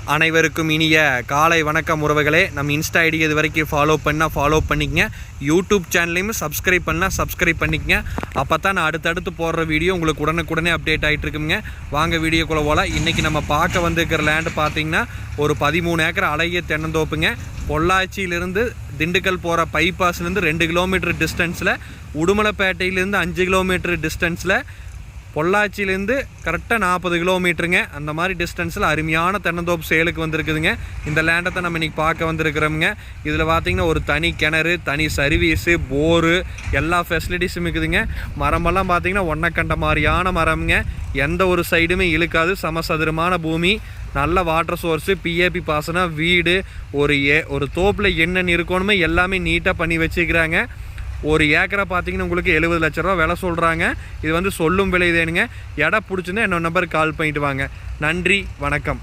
அனைவருக்கும் இனிய காலை வணக்கம் உறவுகளே. நம்ம இன்ஸ்டா ஐடி இது வரைக்கும் ஃபாலோ பண்ணிக்கங்க. யூடியூப் சேனலையும் சப்ஸ்கிரைப் பண்ணிக்கங்க. அப்போ தான் நான் அடுத்தடுத்து போடுற வீடியோ உங்களுக்கு உடனுக்குடனே அப்டேட் ஆகிட்டு இருக்குங்க. வாங்க வீடியோக்குள்ளே போகலாம். இன்றைக்கி நம்ம பார்க்க வந்துருக்கிற லேண்டு பார்த்திங்கன்னா ஒரு 13 ஏக்கர் அழகிய தென்னந்தோப்புங்க. பொள்ளாச்சியிலிருந்து திண்டுக்கல் போகிற பைபாஸ்லேருந்து 2 கிலோமீட்டர் டிஸ்டன்ஸில், உடுமலைப்பேட்டையிலேருந்து 5 கிலோமீட்டர் டிஸ்டன்ஸில், பொள்ளாச்சியிலேருந்து கரெக்டாக 40 கிலோமீட்டருங்க. அந்த மாதிரி டிஸ்டன்ஸில் அருமையான தென்னந்தோப்பு சேலுக்கு வந்திருக்குதுங்க. இந்த லேண்டை நம்ம இன்றைக்கி பார்க்க வந்திருக்கிறோமுங்க. இதில் பார்த்திங்கன்னா ஒரு தனி கிணறு, தனி சர்வீஸு, போரு, எல்லா ஃபெசிலிட்டிஸும் இருக்குதுங்க. மரமெல்லாம் பார்த்திங்கன்னா ஒன்றை கண்ட மாதிரியான மரம்ங்க. எந்த ஒரு சைடுமே இழுக்காது. சமசதுரமான பூமி, நல்ல வாட்டர் சோர்ஸு, பிஏபி பாசனம், வீடு, ஒரு தோப்பில் என்னென்ன இருக்கணுமே எல்லாமே நீட்டாக பண்ணி வச்சுக்கிறாங்க. ஒரு ஏக்கரை பார்த்தீங்கன்னா உங்களுக்கு 70 லட்ச ரூபா விலை சொல்கிறாங்க. இது சொல்லும் விலை தேனுங்க. இடம் பிடிச்சிருந்தா என்னோட நம்பருக்கு கால் பண்ணிட்டு வாங்க. நன்றி, வணக்கம்.